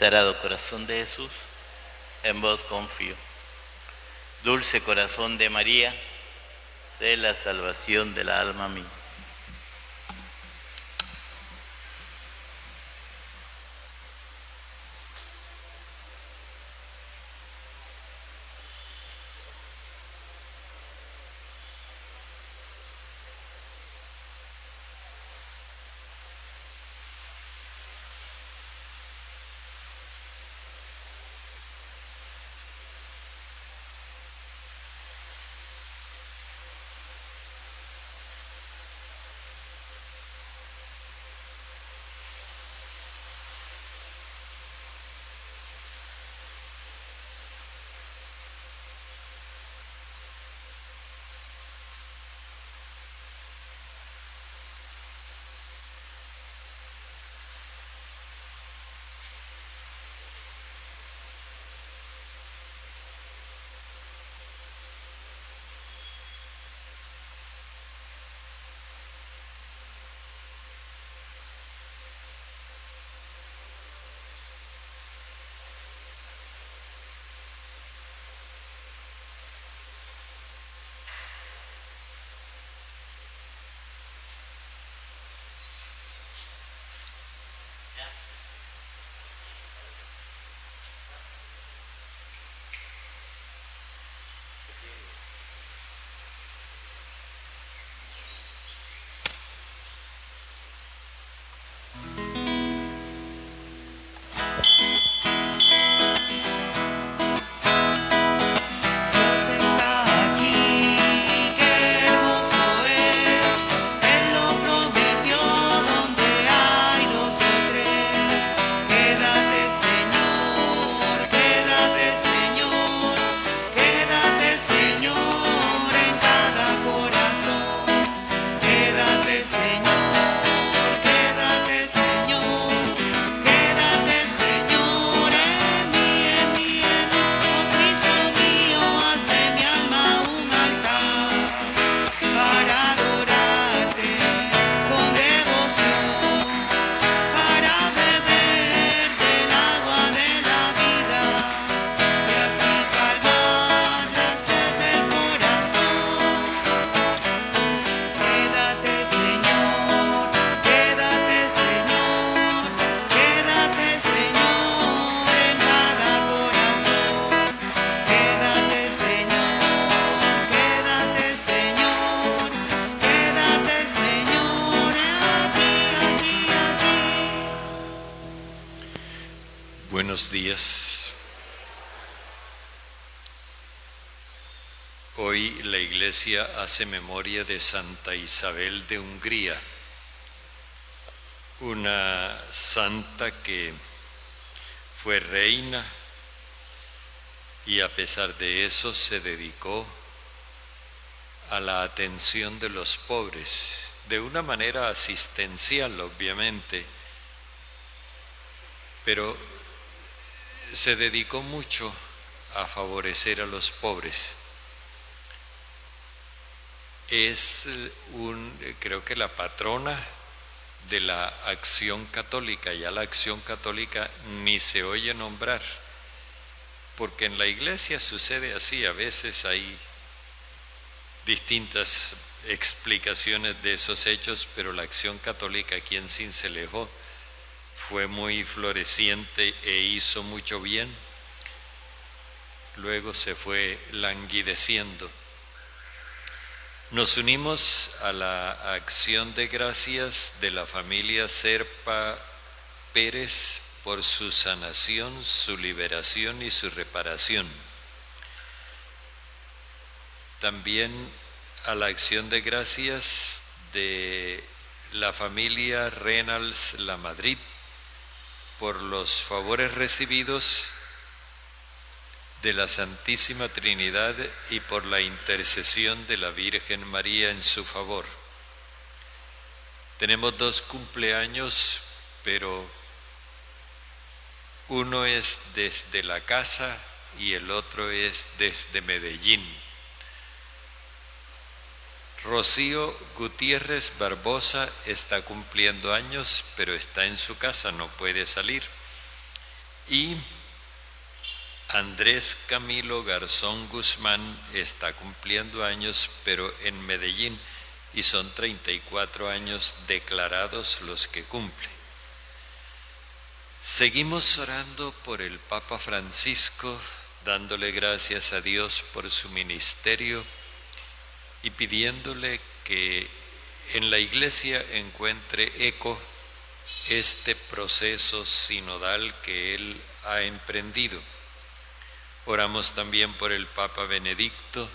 Sagrado Corazón de Jesús, en vos confío. Dulce Corazón de María, sé la salvación del alma mía. Buenos días. Hoy la Iglesia hace memoria de Santa Isabel de Hungría, una santa que fue reina y a pesar de eso se dedicó a la atención de los pobres, de una manera asistencial obviamente, pero se dedicó mucho a favorecer a los pobres. Es creo que la patrona de la Acción Católica. Ya la Acción Católica ni se oye nombrar, porque en la Iglesia sucede así, a veces hay distintas explicaciones de esos hechos, pero la Acción Católica aquí en Sincelejo fue muy floreciente e hizo mucho bien. Luego se fue languideciendo. Nos unimos a la acción de gracias de la familia Serpa Pérez por su sanación, su liberación y su reparación. También a la acción de gracias de la familia Reynals Lamadrid por los favores recibidos de la Santísima Trinidad y por la intercesión de la Virgen María en su favor. Tenemos 2 cumpleaños, pero uno es desde la casa y el otro es desde Medellín. Rocío Gutiérrez Barbosa está cumpliendo años, pero está en su casa, no puede salir. Y Andrés Camilo Garzón Guzmán está cumpliendo años, pero en Medellín, y son 34 años declarados los que cumple. Seguimos orando por el Papa Francisco, dándole gracias a Dios por su ministerio y pidiéndole que en la Iglesia encuentre eco este proceso sinodal que él ha emprendido. Oramos también por el Papa Benedicto,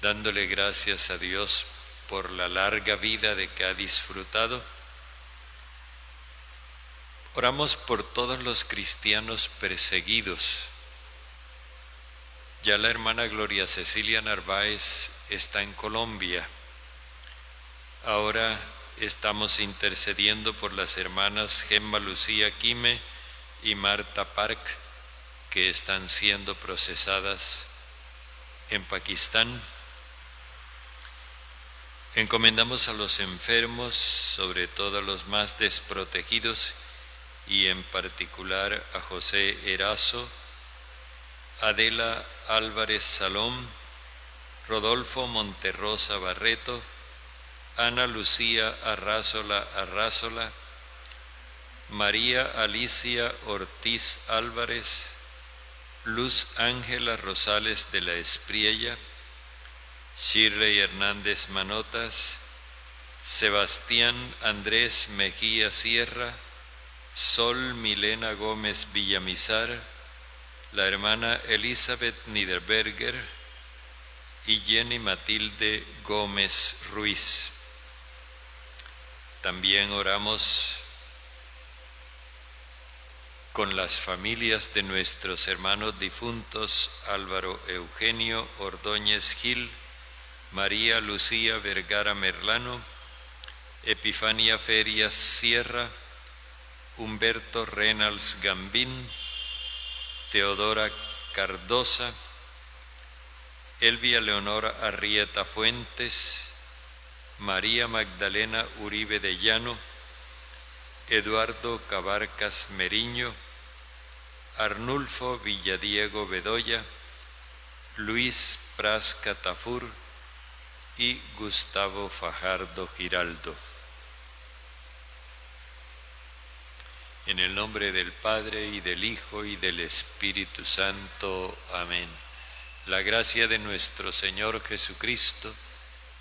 dándole gracias a Dios por la larga vida de que ha disfrutado. Oramos por todos los cristianos perseguidos. Ya la hermana Gloria Cecilia Narváez está en Colombia. Ahora estamos intercediendo por las hermanas Gemma Lucía Quime y Marta Park, que están siendo procesadas en Pakistán. Encomendamos a los enfermos, sobre todo a los más desprotegidos, y en particular a José Erazo, Adela Álvarez Salom, Rodolfo Monterrosa Barreto, Ana Lucía Arrázola, María Alicia Ortiz Álvarez, Luz Ángela Rosales de la Espriella, Shirley Hernández Manotas, Sebastián Andrés Mejía Sierra, Sol Milena Gómez Villamizar, la hermana Elizabeth Niederberger y Jenny Matilde Gómez Ruiz. También oramos con las familias de nuestros hermanos difuntos Álvaro Eugenio Ordóñez Gil, María Lucía Vergara Merlano, Epifania Ferias Sierra, Humberto Reynals Gambín, Teodora Cardosa, Elvia Leonora Arrieta Fuentes, María Magdalena Uribe de Llano, Eduardo Cabarcas Meriño, Arnulfo Villadiego Bedoya, Luis Pras Catafur y Gustavo Fajardo Giraldo. En el nombre del Padre, y del Hijo, y del Espíritu Santo. Amén. La gracia de nuestro Señor Jesucristo,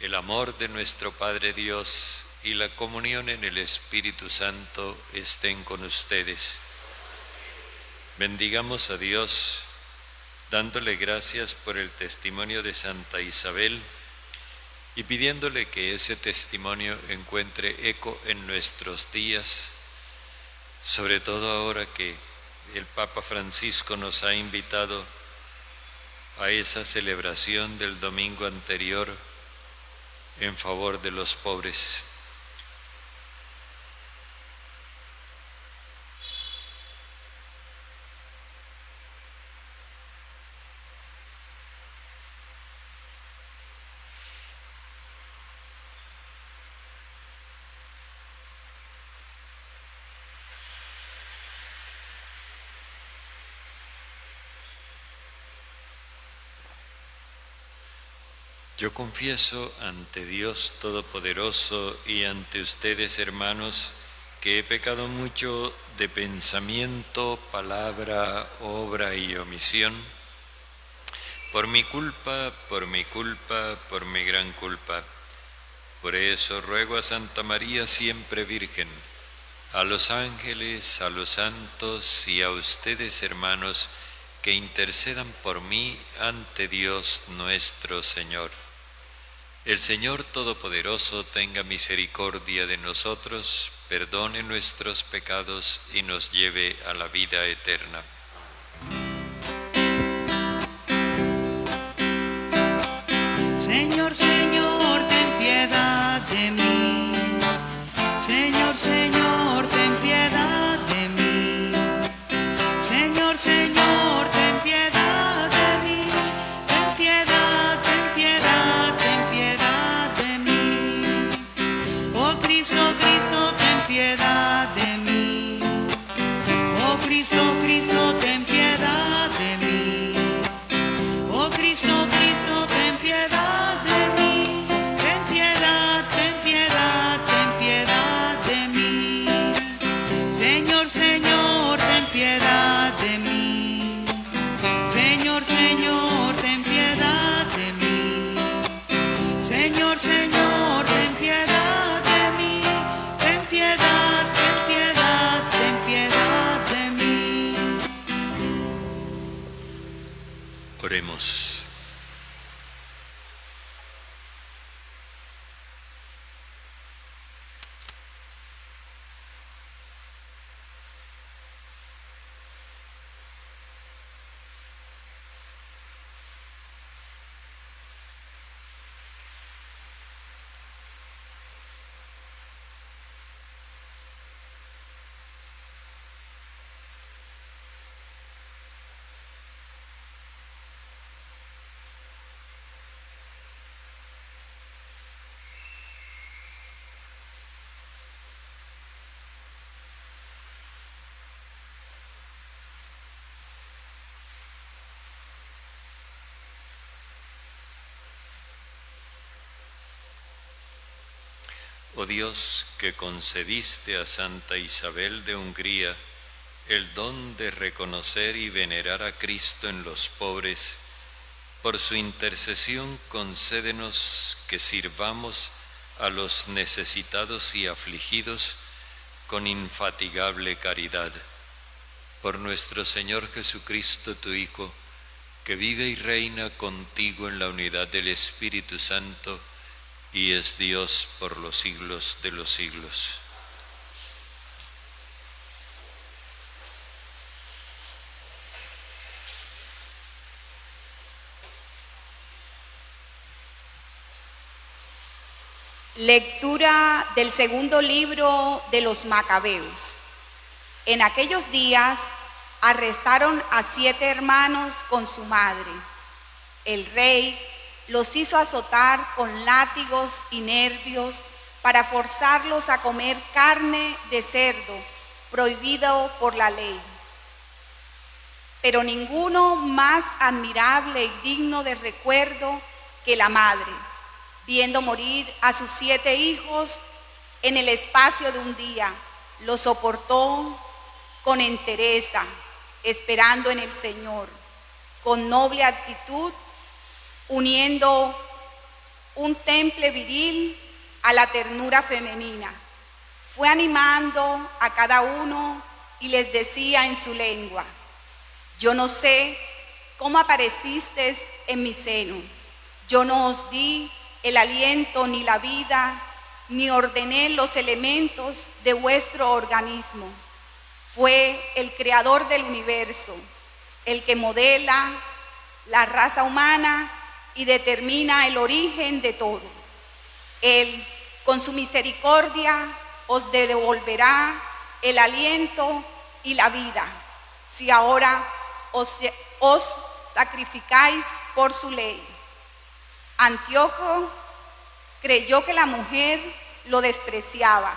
el amor de nuestro Padre Dios y la comunión en el Espíritu Santo estén con ustedes. Bendigamos a Dios, dándole gracias por el testimonio de Santa Isabel y pidiéndole que ese testimonio encuentre eco en nuestros días, sobre todo ahora que el Papa Francisco nos ha invitado a esa celebración del domingo anterior en favor de los pobres. Yo confieso ante Dios Todopoderoso y ante ustedes, hermanos, que he pecado mucho de pensamiento, palabra, obra y omisión, por mi culpa, por mi gran culpa. Por eso ruego a Santa María siempre Virgen, a los ángeles, a los santos y a ustedes, hermanos, que intercedan por mí ante Dios nuestro Señor. El Señor Todopoderoso tenga misericordia de nosotros, perdone nuestros pecados y nos lleve a la vida eterna. Señor, Señor, ten piedad de mí. Señor, Señor, ten piedad de mí. Señor, Señor, ten piedad de mí. Ten piedad, ten piedad, ten piedad de mí. Oh Cristo, Cristo, ten piedad de mí. Oh Cristo, Cristo, Señor, ten piedad de mí. Señor, Señor, ten piedad de mí. Ten piedad, ten piedad, ten piedad de mí. Oremos. Oh Dios, que concediste a Santa Isabel de Hungría el don de reconocer y venerar a Cristo en los pobres, por su intercesión concédenos que sirvamos a los necesitados y afligidos con infatigable caridad. Por nuestro Señor Jesucristo, tu Hijo, que vive y reina contigo en la unidad del Espíritu Santo, y es Dios por los siglos de los siglos. Lectura del segundo libro de los Macabeos. En aquellos días arrestaron a 7 hermanos con su madre. El rey los hizo azotar con látigos y nervios para forzarlos a comer carne de cerdo, prohibido por la ley. Pero ninguno más admirable y digno de recuerdo que la madre, viendo morir a sus 7 hijos en el espacio de un día, lo soportó con entereza, esperando en el Señor, con noble actitud, uniendo un temple viril a la ternura femenina. Fue animando a cada uno y les decía en su lengua: yo no sé cómo aparecisteis en mi seno, yo no os di el aliento ni la vida, ni ordené los elementos de vuestro organismo. Fue el creador del universo, el que modela la raza humana y determina el origen de todo. Él, con su misericordia, os devolverá el aliento y la vida, si ahora os sacrificáis por su ley. Antíoco creyó que la mujer lo despreciaba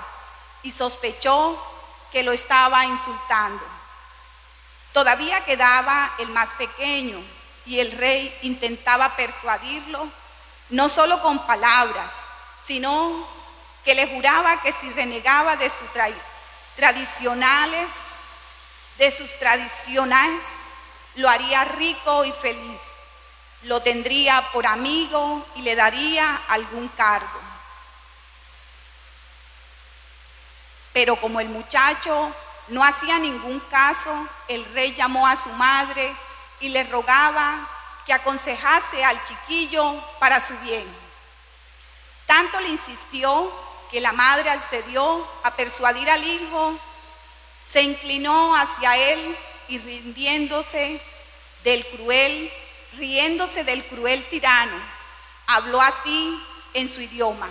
y sospechó que lo estaba insultando. Todavía quedaba el más pequeño, y el rey intentaba persuadirlo, no solo con palabras, sino que le juraba que si renegaba de sus tradicionales, lo haría rico y feliz, lo tendría por amigo y le daría algún cargo. Pero como el muchacho no hacía ningún caso, el rey llamó a su madre y le rogaba que aconsejase al chiquillo para su bien. Tanto le insistió que la madre accedió a persuadir al hijo, se inclinó hacia él y riéndose del cruel tirano, habló así en su idioma: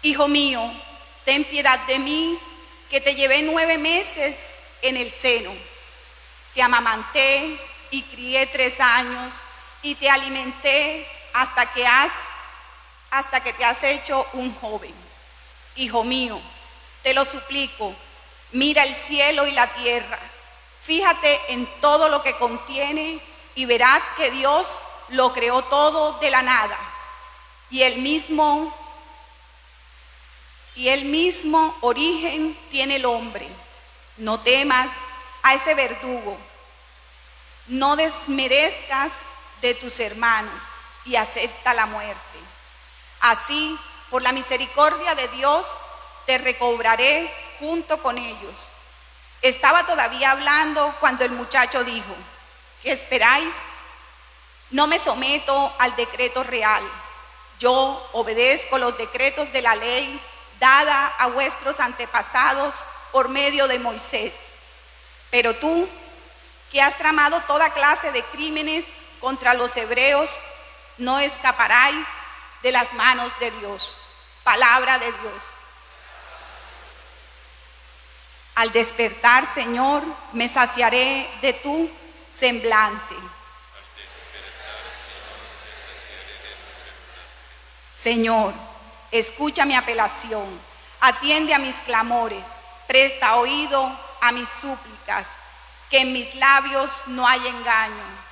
hijo mío, ten piedad de mí, que te llevé 9 meses en el seno, te amamanté y crié 3 años y te alimenté hasta que te has hecho un joven. Hijo mío, te lo suplico, mira el cielo y la tierra, fíjate en todo lo que contiene y verás que Dios lo creó todo de la nada, y el mismo origen tiene el hombre. No temas a ese verdugo, no desmerezcas de tus hermanos y acepta la muerte. Así, por la misericordia de Dios, te recobraré junto con ellos. Estaba todavía hablando cuando el muchacho dijo: ¿qué esperáis? No me someto al decreto real. Yo obedezco los decretos de la ley dada a vuestros antepasados por medio de Moisés. Pero tú, que has tramado toda clase de crímenes contra los hebreos, no escaparáis de las manos de Dios. Palabra de Dios. Al despertar, Señor, me saciaré de tu semblante. Señor, escucha mi apelación, atiende a mis clamores, presta oído a mis súplicas, que en mis labios no hay engaño.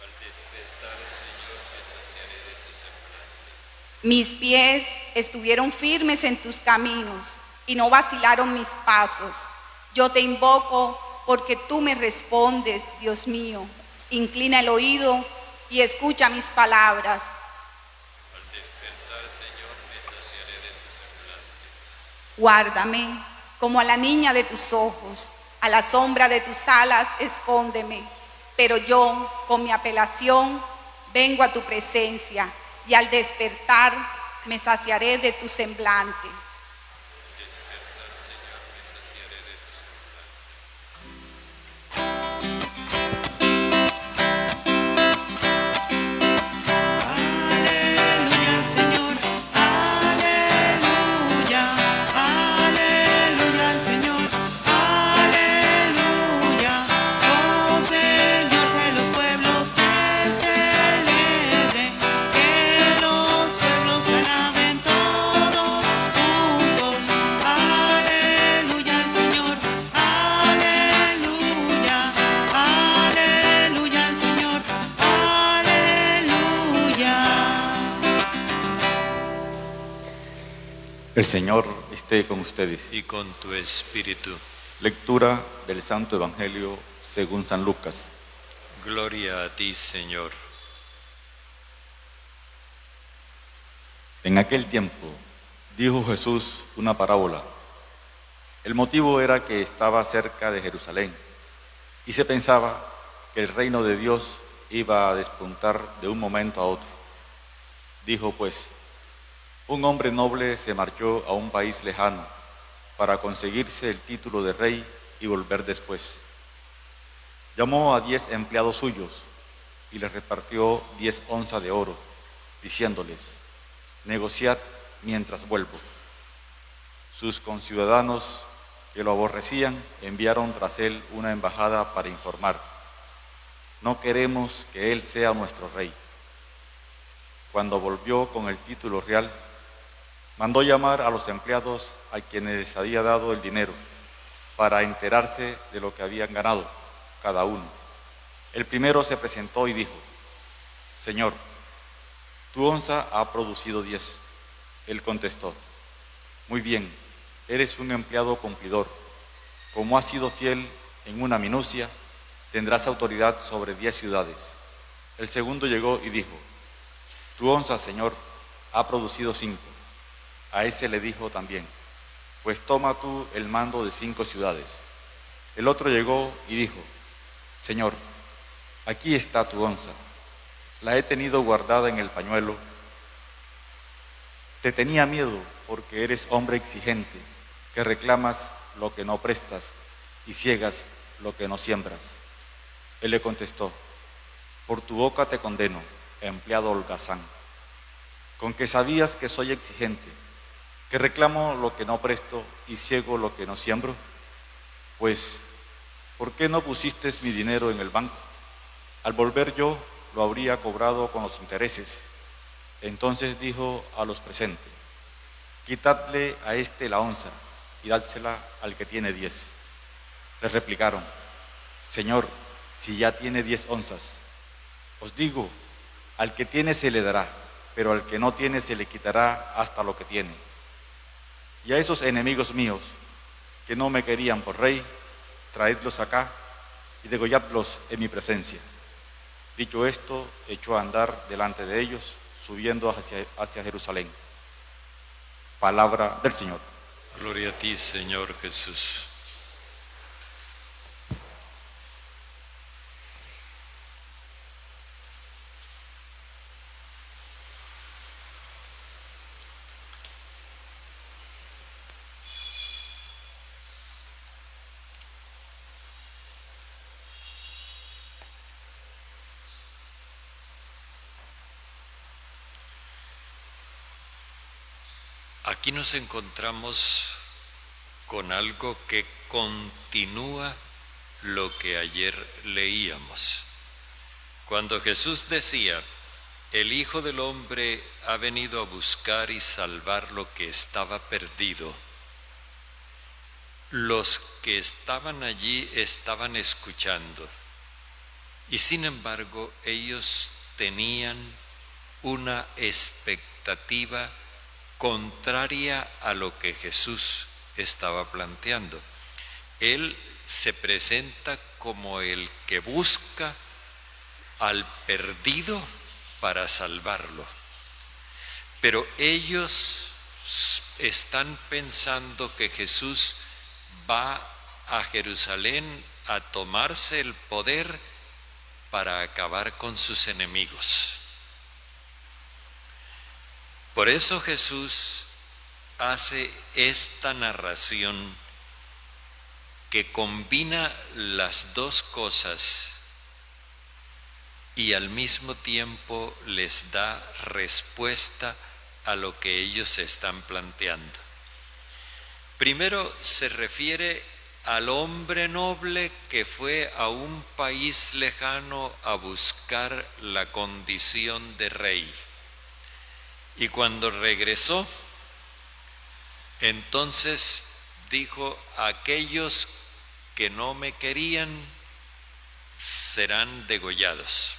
Al despertar, Señor, me saciaré de tu semblante. Mis pies estuvieron firmes en tus caminos y no vacilaron mis pasos. Yo te invoco porque tú me respondes, Dios mío. Inclina el oído y escucha mis palabras. Al despertar, Señor, me saciaré de tu semblante. Guárdame como a la niña de tus ojos, a la sombra de tus alas escóndeme. Pero yo, con mi apelación, vengo a tu presencia y al despertar me saciaré de tu semblante. Al despertar, Señor, me saciaré de tu semblante. Aleluya al Señor, aleluya, aleluya al Señor, aleluya. Oh Señor, que los pueblos te celebren, que los pueblos te alaben todos juntos. Aleluya al Señor, aleluya, aleluya al Señor, aleluya. El Señor esté con ustedes. Y con tu espíritu. Lectura del Santo Evangelio según San Lucas. Gloria a ti, Señor. En aquel tiempo dijo Jesús una parábola. El motivo era que estaba cerca de Jerusalén y se pensaba que el reino de Dios iba a despuntar de un momento a otro. Dijo pues: un hombre noble se marchó a un país lejano para conseguirse el título de rey y volver después. Llamó a 10 empleados suyos y les repartió 10 onzas de oro, diciéndoles: negociad mientras vuelvo. Sus conciudadanos que lo aborrecían enviaron tras él una embajada para informar: no queremos que él sea nuestro rey. Cuando volvió con el título real, mandó llamar a los empleados a quienes les había dado el dinero para enterarse de lo que habían ganado cada uno. El primero se presentó y dijo: Señor, tu onza ha producido 10. Él contestó: muy bien, eres un empleado cumplidor. Como has sido fiel en una minucia, tendrás autoridad sobre 10 ciudades. El segundo llegó y dijo: tu onza, Señor, ha producido 5. A ese le dijo también: pues toma tú el mando de 5 ciudades. El otro llegó y dijo: Señor, aquí está tu onza. La he tenido guardada en el pañuelo. Te tenía miedo porque eres hombre exigente, que reclamas lo que no prestas y ciegas lo que no siembras. Él le contestó: por tu boca te condeno, empleado holgazán. Con que sabías que soy exigente, que reclamo lo que no presto y ciego lo que no siembro, pues, ¿por qué no pusiste mi dinero en el banco? Al volver yo lo habría cobrado con los intereses. Entonces dijo a los presentes: quitadle a este la onza y dádsela al que tiene 10. Le replicaron: Señor, si ya tiene 10 onzas. Os digo, al que tiene se le dará, pero al que no tiene se le quitará hasta lo que tiene. Y a esos enemigos míos, que no me querían por rey, traedlos acá y degolladlos en mi presencia. Dicho esto, echó a andar delante de ellos, subiendo hacia Jerusalén. Palabra del Señor. Gloria a ti, Señor Jesús. Aquí nos encontramos con algo que continúa lo que ayer leíamos. Cuando Jesús decía, el Hijo del Hombre ha venido a buscar y salvar lo que estaba perdido, los que estaban allí estaban escuchando y sin embargo ellos tenían una expectativa contraria a lo que Jesús estaba planteando. Él se presenta como el que busca al perdido para salvarlo. Pero ellos están pensando que Jesús va a Jerusalén a tomarse el poder para acabar con sus enemigos. Por eso Jesús hace esta narración que combina las dos cosas y al mismo tiempo les da respuesta a lo que ellos están planteando. Primero se refiere al hombre noble que fue a un país lejano a buscar la condición de rey. Y cuando regresó, entonces dijo, aquellos que no me querían serán degollados.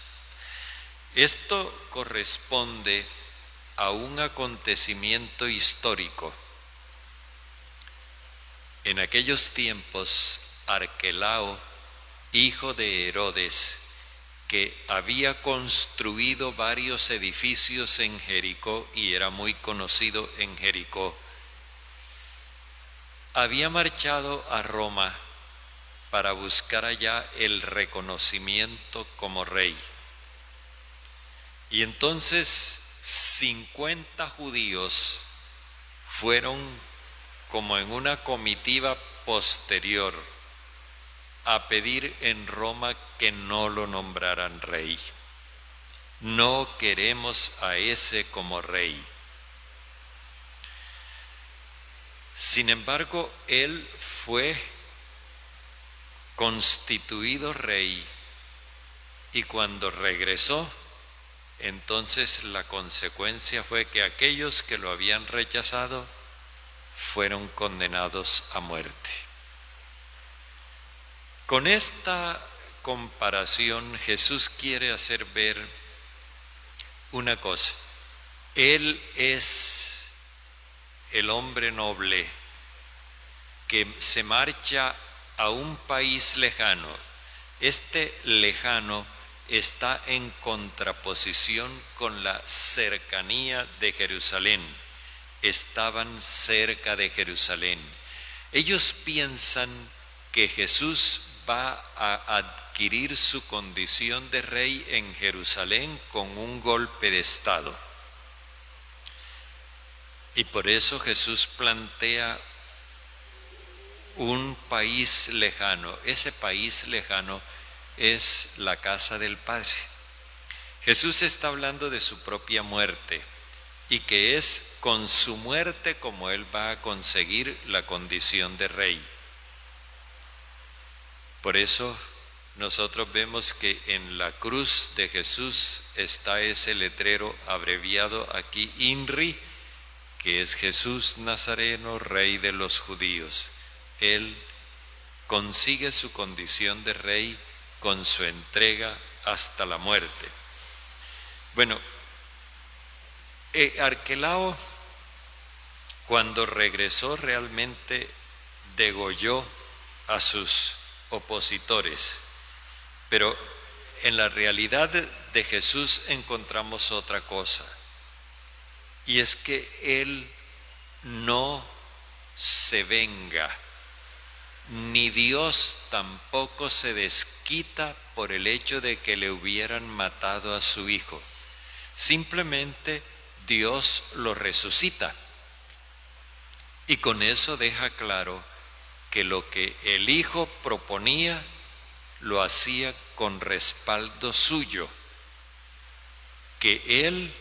Esto corresponde a un acontecimiento histórico. En aquellos tiempos, Arquelao, hijo de Herodes, que había construido varios edificios en Jericó y era muy conocido en Jericó, había marchado a Roma para buscar allá el reconocimiento como rey. Y entonces 50 judíos fueron como en una comitiva posterior a pedir en Roma que no lo nombraran rey. No queremos a ese como rey. Sin embargo, él fue constituido rey y cuando regresó, entonces la consecuencia fue que aquellos que lo habían rechazado fueron condenados a muerte. Con esta comparación Jesús quiere hacer ver una cosa. Él es el hombre noble que se marcha a un país lejano. Este lejano está en contraposición con la cercanía de Jerusalén. Estaban cerca de Jerusalén. Ellos piensan que Jesús va a adquirir su condición de rey en Jerusalén con un golpe de estado. Y por eso Jesús plantea un país lejano. Ese país lejano es la casa del Padre. Jesús está hablando de su propia muerte y que es con su muerte como Él va a conseguir la condición de rey. Por eso nosotros vemos que en la cruz de Jesús está ese letrero abreviado aquí, INRI, que es Jesús Nazareno, Rey de los Judíos. Él consigue su condición de rey con su entrega hasta la muerte. Bueno, Arquelao, cuando regresó, realmente degolló a sus opositores, pero en la realidad de Jesús encontramos otra cosa, y es que Él no se venga, ni Dios tampoco se desquita por el hecho de que le hubieran matado a su Hijo. Simplemente Dios lo resucita. Y con eso deja claro que lo que el Hijo proponía lo hacía con respaldo suyo, que Él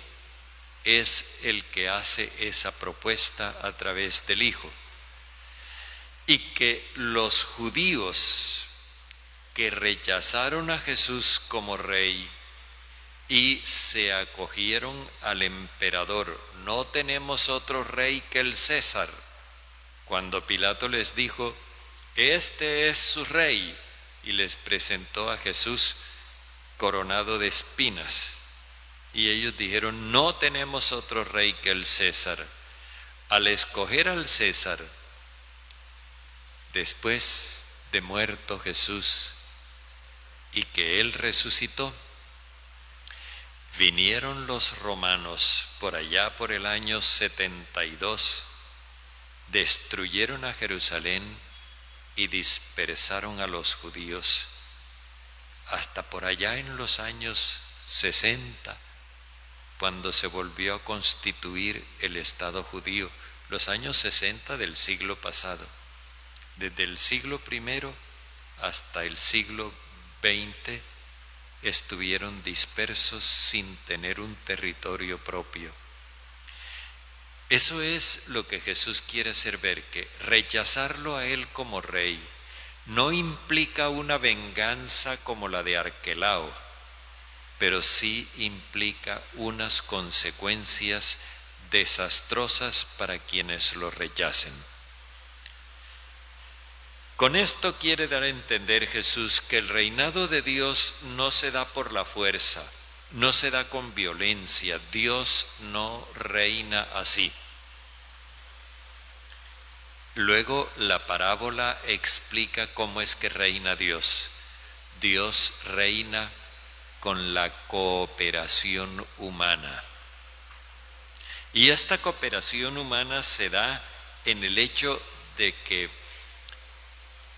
es el que hace esa propuesta a través del Hijo. Y que los judíos que rechazaron a Jesús como rey y se acogieron al emperador, no tenemos otro rey que el César, cuando Pilato les dijo, este es su rey, y les presentó a Jesús coronado de espinas, y ellos dijeron, no tenemos otro rey que el César. Al escoger al César, después de muerto Jesús y que Él resucitó, vinieron los romanos por allá por el año 72, destruyeron a Jerusalén y dispersaron a los judíos hasta por allá en los años 60, cuando se volvió a constituir el Estado judío, los años 60 del siglo pasado. Desde el siglo I hasta el siglo XX estuvieron dispersos sin tener un territorio propio. Eso es lo que Jesús quiere hacer ver, que rechazarlo a Él como rey no implica una venganza como la de Arquelao, pero sí implica unas consecuencias desastrosas para quienes lo rechacen. Con esto quiere dar a entender Jesús que el reinado de Dios no se da por la fuerza, no se da con violencia. Dios no reina así. Luego la parábola explica cómo es que reina Dios. Dios reina con la cooperación humana. Y esta cooperación humana se da en el hecho de que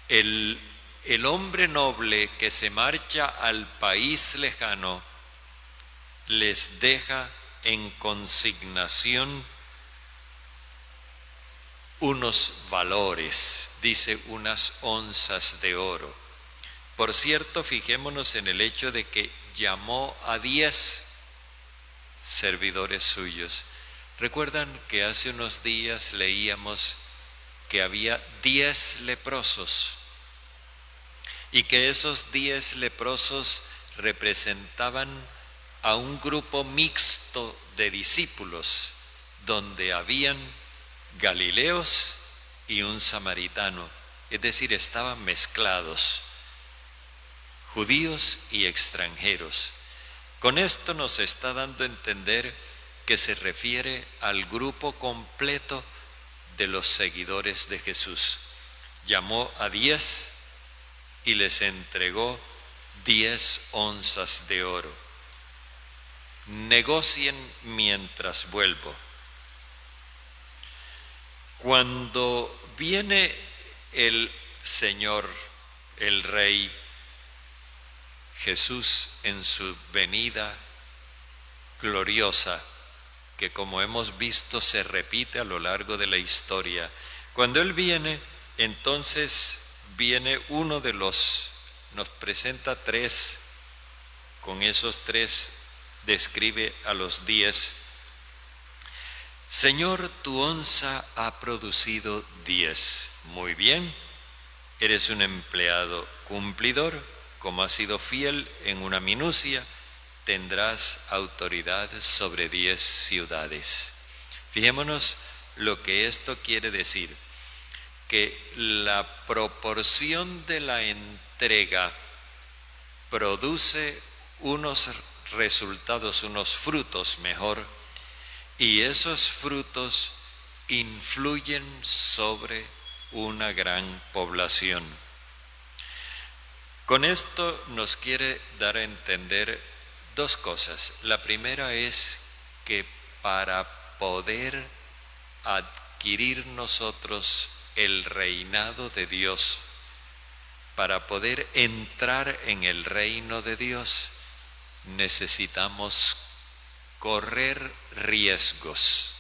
el hombre noble que se marcha al país lejano les deja en consignación unos valores, dice unas onzas de oro. Por cierto, fijémonos en el hecho de que llamó a 10 servidores suyos. ¿Recuerdan que hace unos días leíamos que había 10 leprosos y que esos 10 leprosos representaban a un grupo mixto de discípulos, donde habían galileos y un samaritano, es decir, estaban mezclados, judíos y extranjeros? Con esto nos está dando a entender que se refiere al grupo completo de los seguidores de Jesús. Llamó a 10 y les entregó 10 onzas de oro. Negocien mientras vuelvo. Cuando viene el Señor, el Rey, Jesús en su venida gloriosa, que como hemos visto se repite a lo largo de la historia, cuando Él viene, entonces viene uno de los, nos presenta 3, con esos 3 describe a los 10. Señor, tu onza ha producido 10. Muy bien, eres un empleado cumplidor, como has sido fiel en una minucia, tendrás autoridad sobre 10 ciudades. Fijémonos lo que esto quiere decir, que la proporción de la entrega produce unos resultados, unos frutos mejor, y esos frutos influyen sobre una gran población. Con esto nos quiere dar a entender dos cosas. La primera es que para poder adquirir nosotros el reinado de Dios, para poder entrar en el reino de Dios, necesitamos correr riesgos.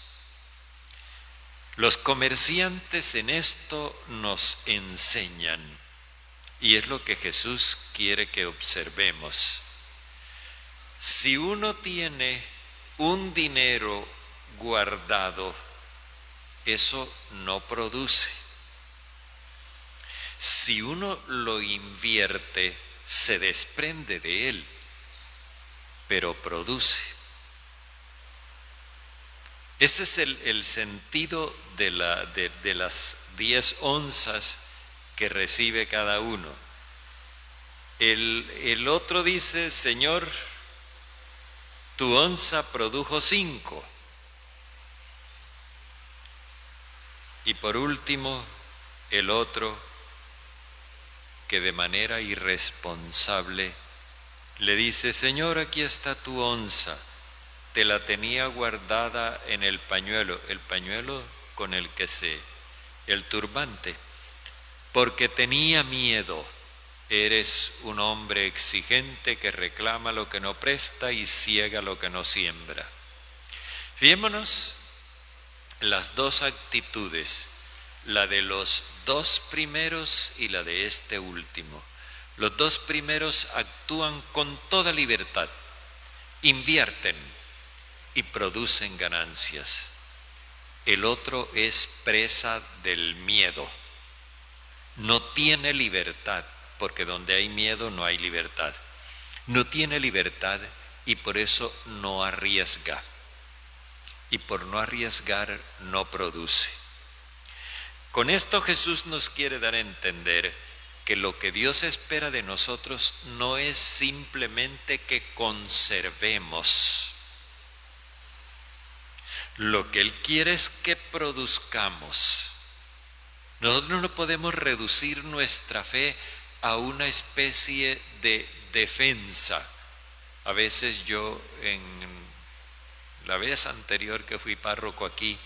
Los comerciantes en esto nos enseñan, y es lo que Jesús quiere que observemos. Si uno tiene un dinero guardado, eso no produce. Si uno lo invierte, se desprende de él, pero produce. Ese es el sentido de las 10 onzas que recibe cada uno. El otro dice: Señor, tu onza produjo 5. Y por último, el otro, que de manera irresponsable le dice: Señor, aquí está tu onza, te la tenía guardada en el pañuelo con el que el turbante, porque tenía miedo. Eres un hombre exigente que reclama lo que no presta y ciega lo que no siembra. Fijémonos las dos actitudes, la de los dos primeros y la de este último. Los dos primeros actúan con toda libertad, invierten y producen ganancias. El otro es presa del miedo, no tiene libertad, porque donde hay miedo no hay libertad. No tiene libertad y por eso no arriesga. Y por no arriesgar no produce. Con esto Jesús nos quiere dar a entender que lo que Dios espera de nosotros no es simplemente que conservemos. Lo que Él quiere es que produzcamos. Nosotros no podemos reducir nuestra fe a una especie de defensa. A veces yo, en la vez anterior que fui párroco aquí,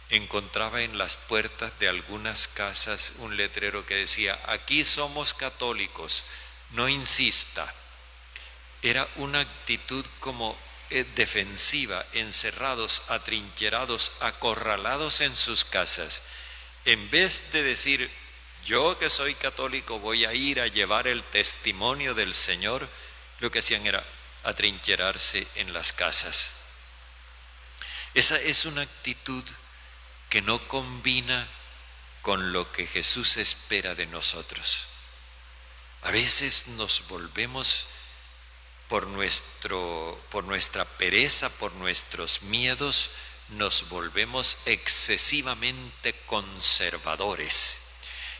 encontraba en las puertas de algunas casas un letrero que decía: aquí somos católicos, no insista. Era una actitud como defensiva, encerrados, atrincherados, acorralados en sus casas. En vez de decir: yo que soy católico voy a ir a llevar el testimonio del Señor, lo que hacían era atrincherarse en las casas. Esa es una actitud que no combina con lo que Jesús espera de nosotros. A veces nos volvemos por nuestra pereza, por nuestros miedos, nos volvemos excesivamente conservadores.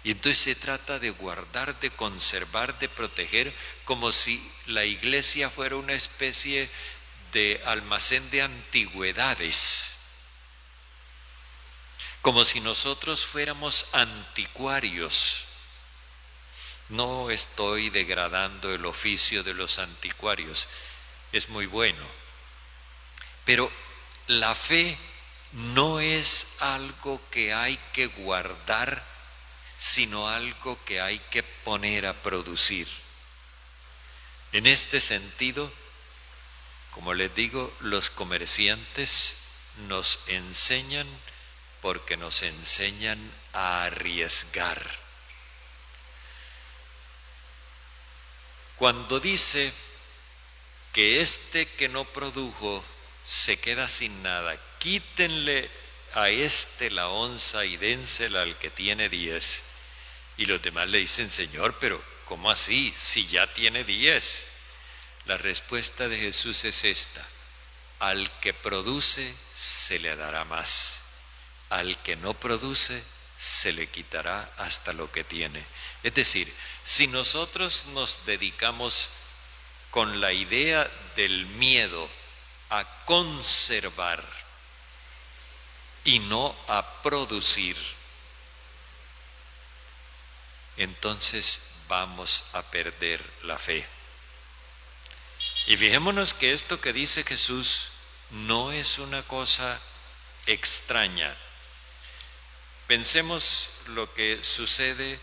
Y entonces se trata de guardar, de conservar, de proteger, como si la iglesia fuera una especie de almacén de antigüedades, como si nosotros fuéramos anticuarios. No estoy degradando el oficio de los anticuarios, es muy bueno, pero la fe no es algo que hay que guardar, sino algo que hay que poner a producir. En este sentido, como les digo, los comerciantes nos enseñan porque nos enseñan a arriesgar. Cuando dice que este que no produjo se queda sin nada, quítenle a este la onza y dénsela al que tiene 10. Y los demás le dicen: Señor, pero ¿cómo así? Si ya tiene 10. La respuesta de Jesús es esta: al que produce se le dará más, al que no produce se le quitará hasta lo que tiene. Es decir, si nosotros nos dedicamos con la idea del miedo a conservar y no a producir, entonces vamos a perder la fe. Y fijémonos que esto que dice Jesús no es una cosa extraña. Pensemos lo que sucede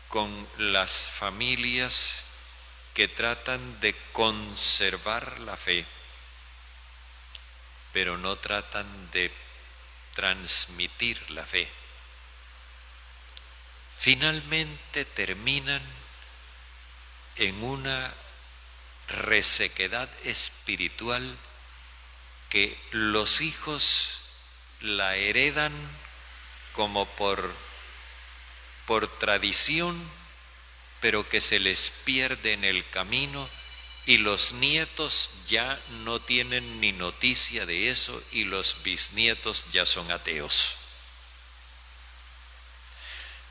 con las familias que tratan de conservar la fe, pero no tratan de transmitir la fe. Finalmente terminan en una resequedad espiritual que los hijos la heredan como por tradición, pero que se les pierde en el camino, y los nietos ya no tienen ni noticia de eso, y los bisnietos ya son ateos.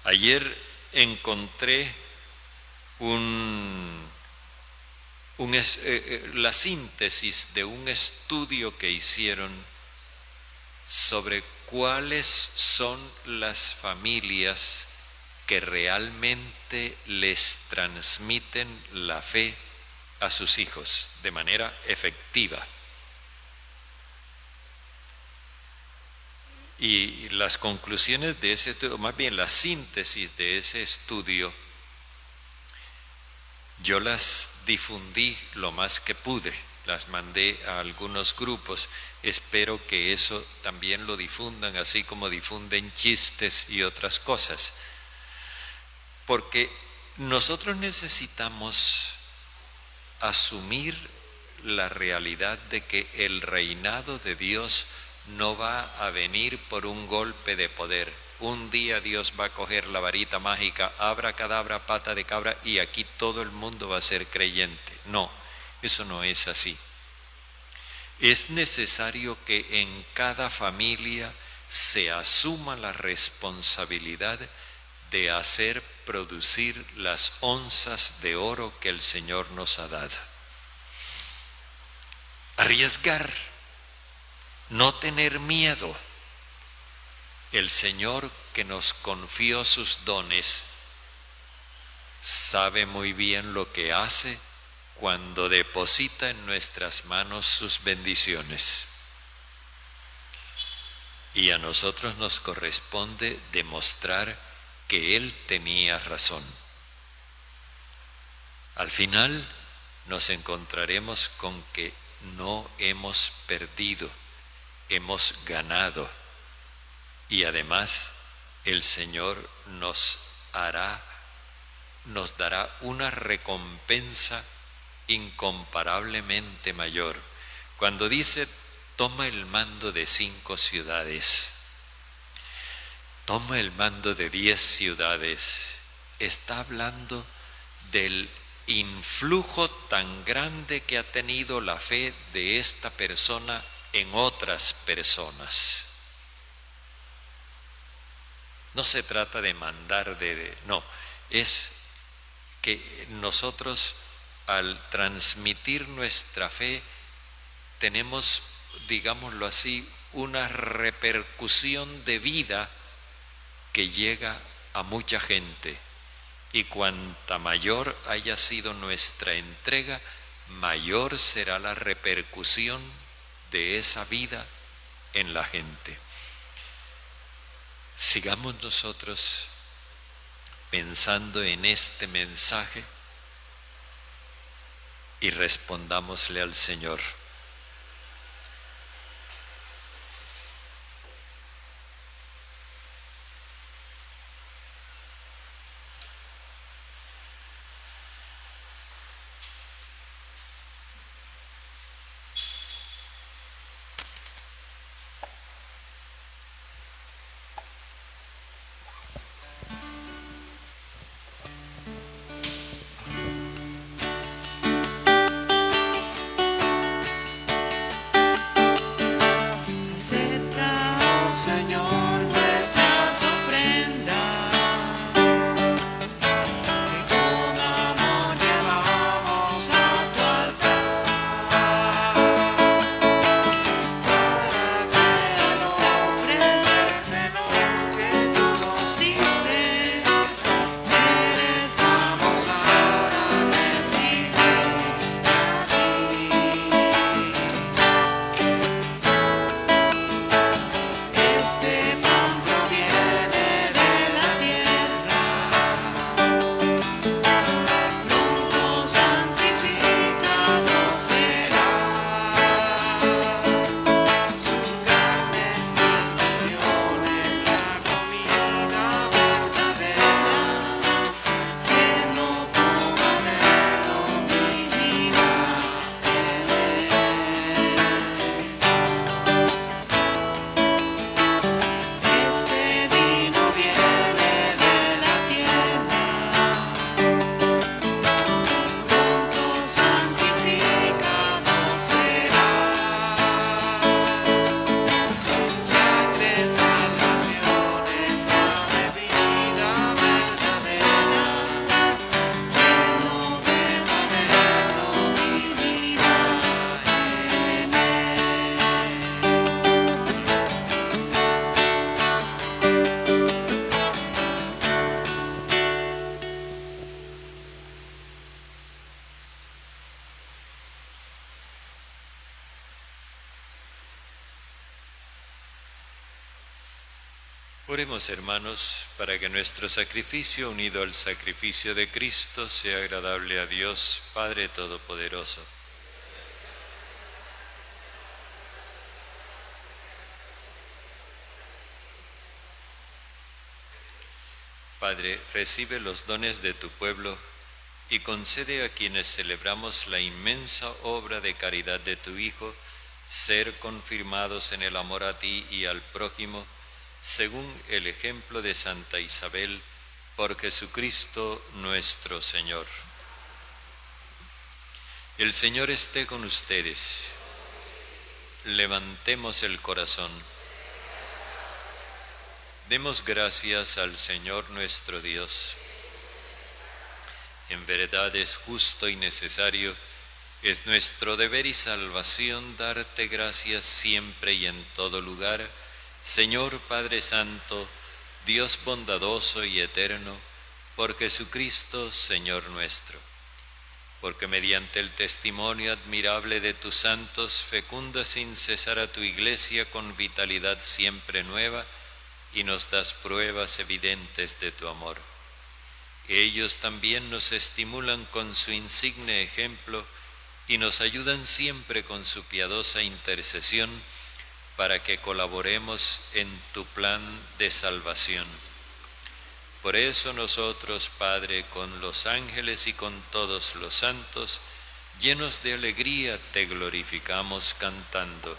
Ayer encontré la síntesis de un estudio que hicieron sobre cuáles son las familias que realmente les transmiten la fe a sus hijos de manera efectiva. Y las conclusiones de ese estudio, más bien la síntesis de ese estudio, yo las difundí lo más que pude, las mandé a algunos grupos. Espero que eso también lo difundan, así como difunden chistes y otras cosas. Porque nosotros necesitamos asumir la realidad de que el reinado de Dios no va a venir por un golpe de poder. Un día Dios va a coger la varita mágica, abracadabra, pata de cabra, y aquí todo el mundo va a ser creyente. No, eso no es así. Es necesario que en cada familia se asuma la responsabilidad de hacer producir las onzas de oro que el Señor nos ha dado. Arriesgar, no tener miedo. El Señor que nos confió sus dones sabe muy bien lo que hace cuando deposita en nuestras manos sus bendiciones. Y a nosotros nos corresponde demostrar que Él tenía razón. Al final nos encontraremos con que no hemos perdido, hemos ganado. Y además el Señor nos dará una recompensa incomparablemente mayor. Cuando dice toma el mando de 5 ciudades, toma el mando de 10 ciudades, está hablando del influjo tan grande que ha tenido la fe de esta persona en otras personas. No se trata de mandar, no, es que nosotros al transmitir nuestra fe tenemos, digámoslo así, una repercusión de vida que llega a mucha gente, y cuanta mayor haya sido nuestra entrega, mayor será la repercusión de esa vida en la gente. Sigamos nosotros pensando en este mensaje y respondámosle al Señor. Oremos, hermanos, para que nuestro sacrificio unido al sacrificio de Cristo sea agradable a Dios, Padre Todopoderoso. Padre, recibe los dones de tu pueblo y concede a quienes celebramos la inmensa obra de caridad de tu Hijo, ser confirmados en el amor a ti y al prójimo, según el ejemplo de Santa Isabel, por Jesucristo nuestro Señor. El Señor esté con ustedes. Levantemos el corazón. Demos gracias al Señor nuestro Dios. En verdad es justo y necesario, es nuestro deber y salvación darte gracias siempre y en todo lugar, Señor Padre Santo, Dios bondadoso y eterno, por Jesucristo, Señor nuestro. Porque mediante el testimonio admirable de tus santos, fecunda sin cesar a tu Iglesia con vitalidad siempre nueva, y nos das pruebas evidentes de tu amor. Ellos también nos estimulan con su insigne ejemplo y nos ayudan siempre con su piadosa intercesión para que colaboremos en tu plan de salvación. Por eso nosotros, Padre, con los ángeles y con todos los santos, llenos de alegría te glorificamos cantando.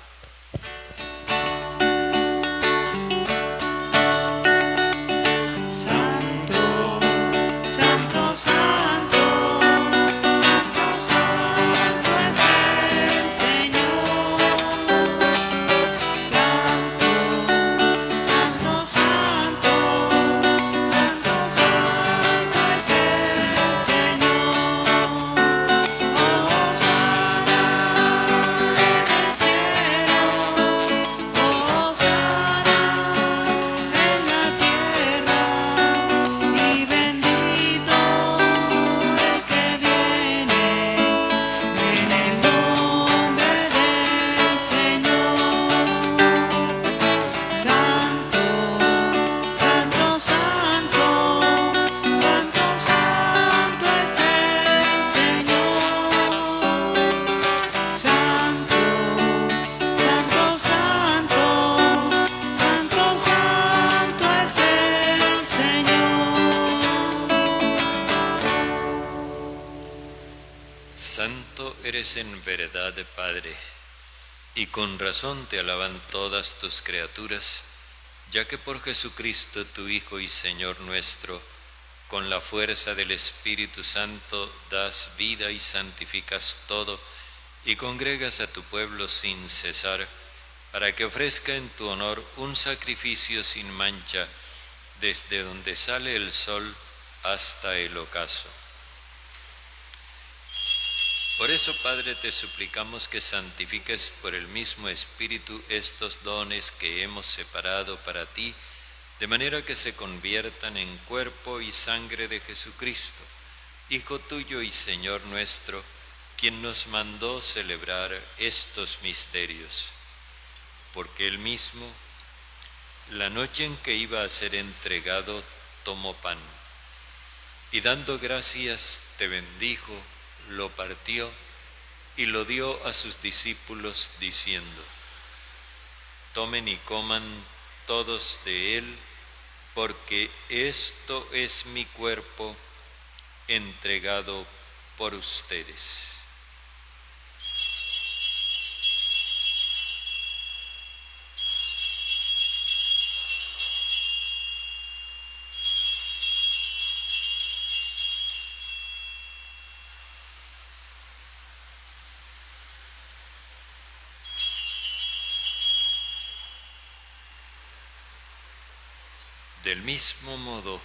En verdad, Padre, y con razón te alaban todas tus criaturas, ya que por Jesucristo tu Hijo y Señor nuestro, con la fuerza del Espíritu Santo das vida y santificas todo, y congregas a tu pueblo sin cesar, para que ofrezca en tu honor un sacrificio sin mancha, desde donde sale el sol hasta el ocaso. Por eso, Padre, te suplicamos que santifiques por el mismo Espíritu estos dones que hemos separado para ti, de manera que se conviertan en cuerpo y sangre de Jesucristo, Hijo tuyo y Señor nuestro, quien nos mandó celebrar estos misterios. Porque él mismo, la noche en que iba a ser entregado, tomó pan, y dando gracias te bendijo, lo partió y lo dio a sus discípulos diciendo: tomen y coman todos de él, porque esto es mi cuerpo entregado por ustedes. Del mismo modo,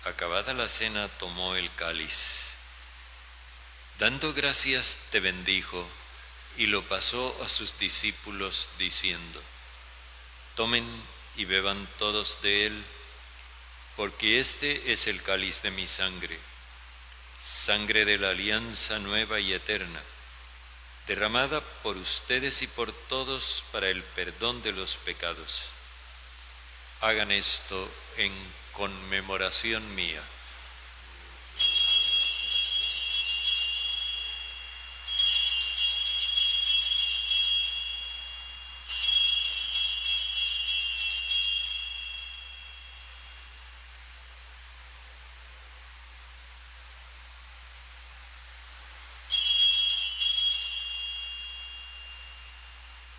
acabada la cena, tomó el cáliz. Dando gracias, te bendijo y lo pasó a sus discípulos diciendo: tomen y beban todos de él, porque este es el cáliz de mi sangre, sangre de la alianza nueva y eterna, derramada por ustedes y por todos para el perdón de los pecados. Hagan esto en conmemoración mía.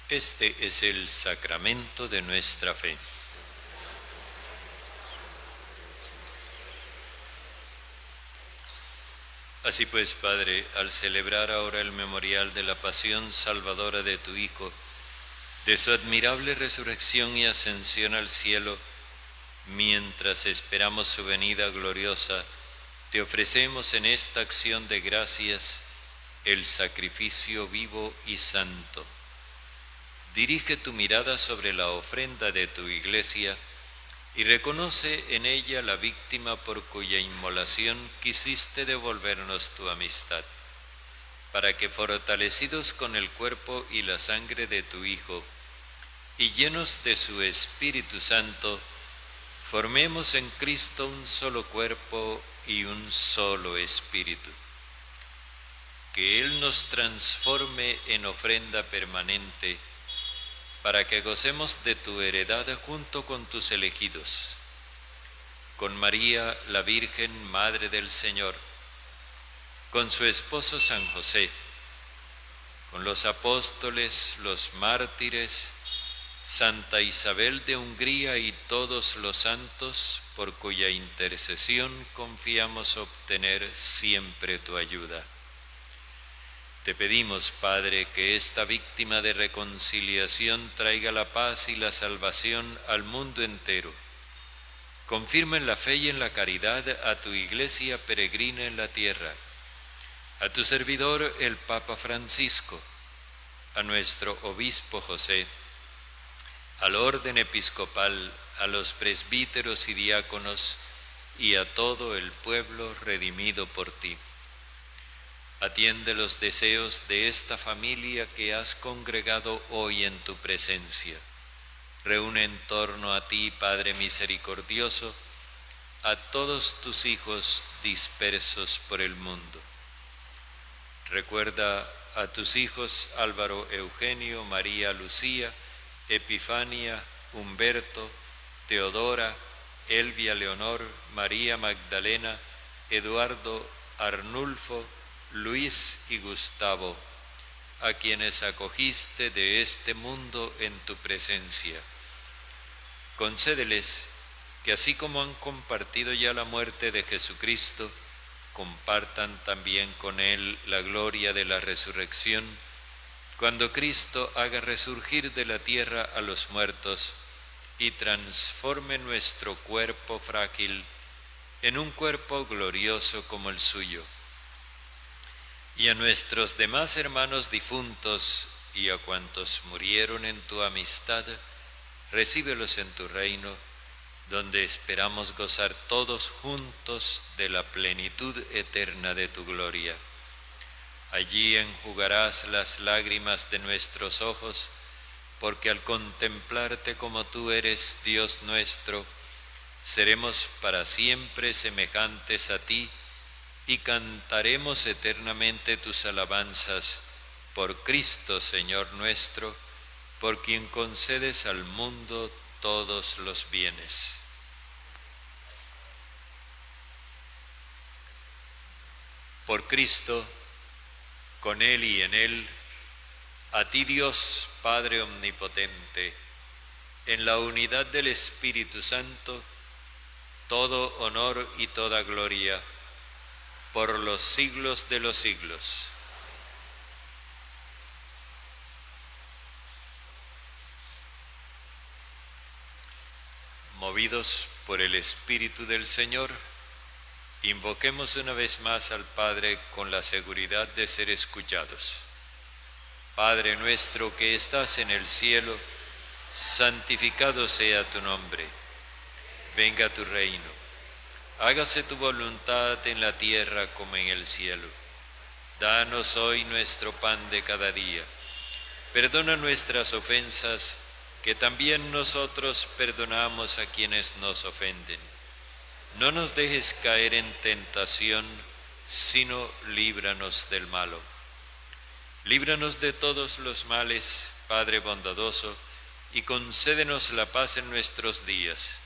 Este es el sacramento de nuestra fe. Así pues, Padre, al celebrar ahora el memorial de la pasión salvadora de tu Hijo, de su admirable resurrección y ascensión al cielo, mientras esperamos su venida gloriosa, te ofrecemos en esta acción de gracias el sacrificio vivo y santo. Dirige tu mirada sobre la ofrenda de tu Iglesia y reconoce en ella la víctima por cuya inmolación quisiste devolvernos tu amistad, para que fortalecidos con el cuerpo y la sangre de tu Hijo y llenos de su Espíritu Santo, formemos en Cristo un solo cuerpo y un solo espíritu. Que Él nos transforme en ofrenda permanente, para que gocemos de tu heredad junto con tus elegidos, con María, la Virgen, Madre del Señor, con su esposo San José, con los apóstoles, los mártires, Santa Isabel de Hungría y todos los santos, por cuya intercesión confiamos obtener siempre tu ayuda. Te pedimos, Padre, que esta víctima de reconciliación traiga la paz y la salvación al mundo entero. Confirma en la fe y en la caridad a tu Iglesia peregrina en la tierra, a tu servidor el Papa Francisco, a nuestro Obispo José, al orden episcopal, a los presbíteros y diáconos y a todo el pueblo redimido por ti. Atiende los deseos de esta familia que has congregado hoy en tu presencia. Reúne en torno a ti, Padre misericordioso, a todos tus hijos dispersos por el mundo. Recuerda a tus hijos Álvaro Eugenio, María Lucía, Epifania, Humberto, Teodora, Elvia Leonor, María Magdalena, Eduardo, Arnulfo, Luis y Gustavo, a quienes acogiste de este mundo en tu presencia. Concédeles que así como han compartido ya la muerte de Jesucristo, compartan también con Él la gloria de la resurrección, cuando Cristo haga resurgir de la tierra a los muertos y transforme nuestro cuerpo frágil en un cuerpo glorioso como el suyo. Y a nuestros demás hermanos difuntos y a cuantos murieron en tu amistad, recíbelos en tu reino, donde esperamos gozar todos juntos de la plenitud eterna de tu gloria. Allí enjugarás las lágrimas de nuestros ojos, porque al contemplarte como tú eres, Dios nuestro, seremos para siempre semejantes a ti, y cantaremos eternamente tus alabanzas por Cristo, Señor nuestro, por quien concedes al mundo todos los bienes. Por Cristo, con Él y en Él, a ti Dios, Padre omnipotente, en la unidad del Espíritu Santo, todo honor y toda gloria, por los siglos de los siglos. Movidos por el Espíritu del Señor, invoquemos una vez más al Padre con la seguridad de ser escuchados. Padre nuestro que estás en el cielo, santificado sea tu nombre. Venga tu reino. Hágase tu voluntad en la tierra como en el cielo. Danos hoy nuestro pan de cada día. Perdona nuestras ofensas, que también nosotros perdonamos a quienes nos ofenden. No nos dejes caer en tentación, sino líbranos del malo. Líbranos de todos los males, Padre bondadoso, y concédenos la paz en nuestros días,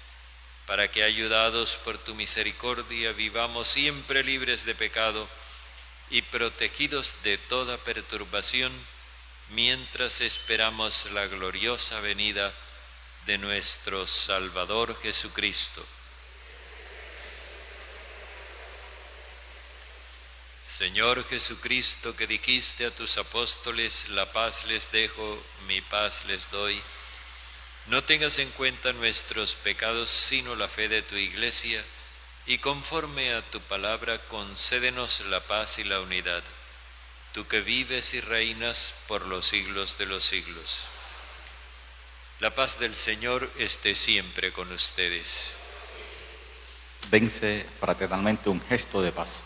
para que, ayudados por tu misericordia, vivamos siempre libres de pecado y protegidos de toda perturbación, mientras esperamos la gloriosa venida de nuestro Salvador Jesucristo. Señor Jesucristo, que dijiste a tus apóstoles, la paz les dejo, mi paz les doy, no tengas en cuenta nuestros pecados, sino la fe de tu Iglesia, y conforme a tu palabra concédenos la paz y la unidad, tú que vives y reinas por los siglos de los siglos. La paz del Señor esté siempre con ustedes. Dense fraternalmente un gesto de paz.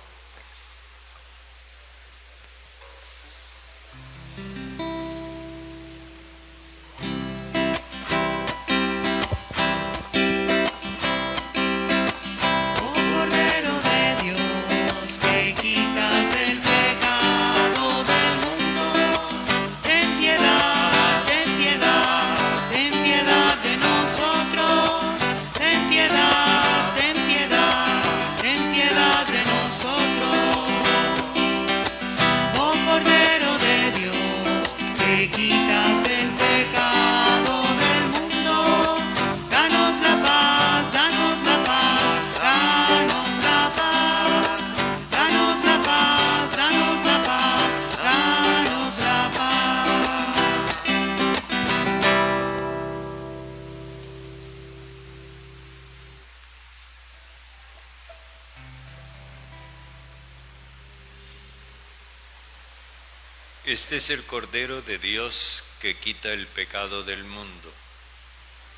Este es el Cordero de Dios que quita el pecado del mundo.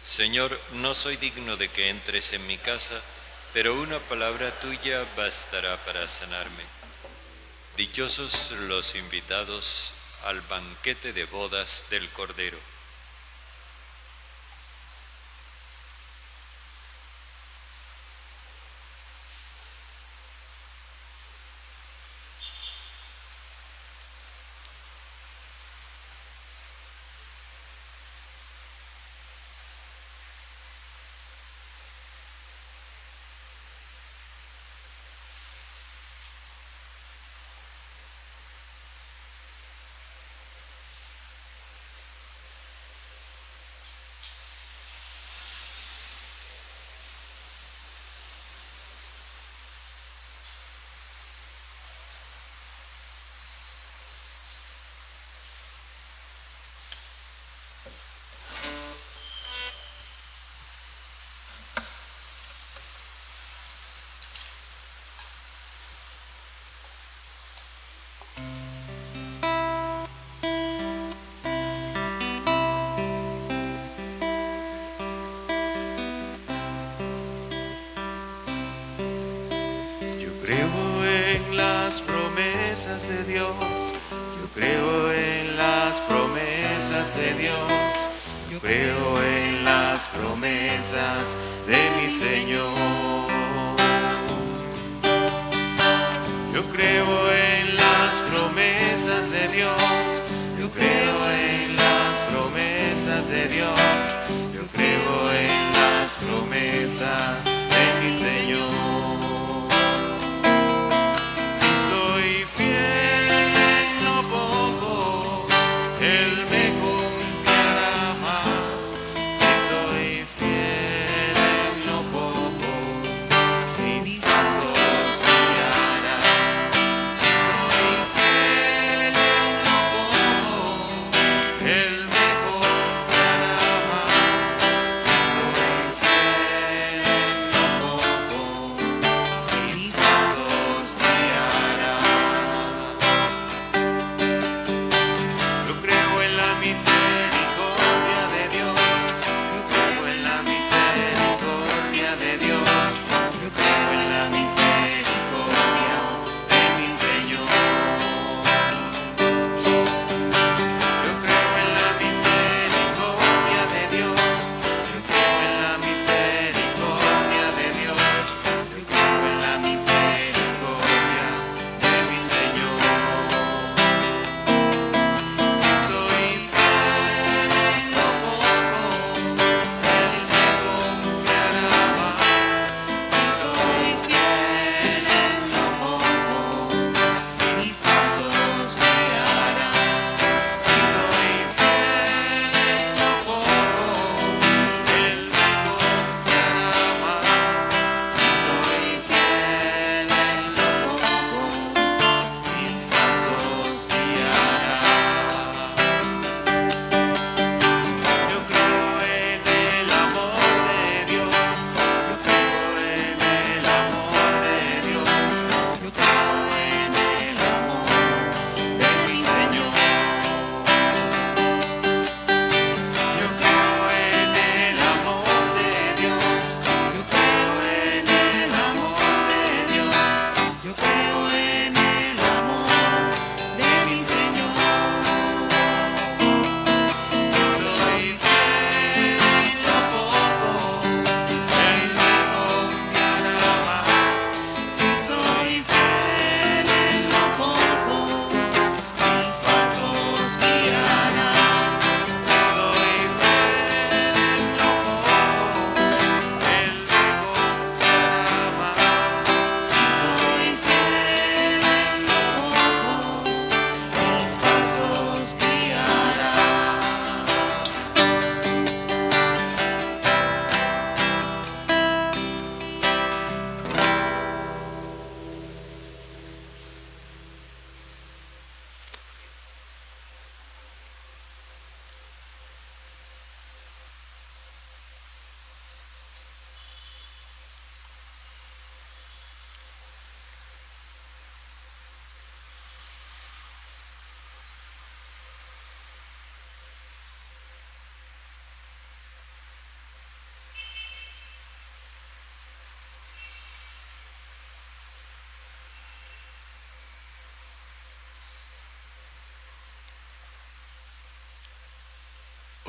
Señor, no soy digno de que entres en mi casa, pero una palabra tuya bastará para sanarme. Dichosos los invitados al banquete de bodas del Cordero. Creo en las promesas de Dios, yo creo en las promesas de Dios, yo creo en las promesas de mi Señor. Yo creo en las promesas de Dios, yo creo en las promesas de Dios, yo creo en las promesas de mi Señor. Dios.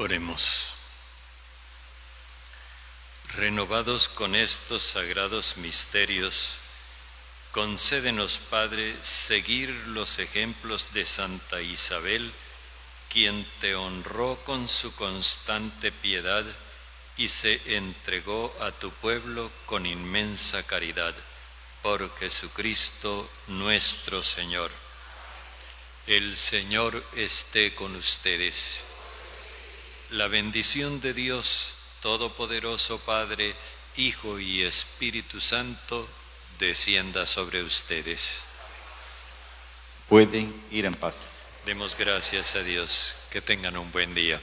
Oremos. Renovados con estos sagrados misterios, concédenos, Padre, seguir los ejemplos de Santa Isabel, quien te honró con su constante piedad y se entregó a tu pueblo con inmensa caridad, por Jesucristo nuestro Señor. El Señor esté con ustedes. La bendición de Dios Todopoderoso, Padre, Hijo y Espíritu Santo, descienda sobre ustedes. Pueden ir en paz. Demos gracias a Dios. Que tengan un buen día.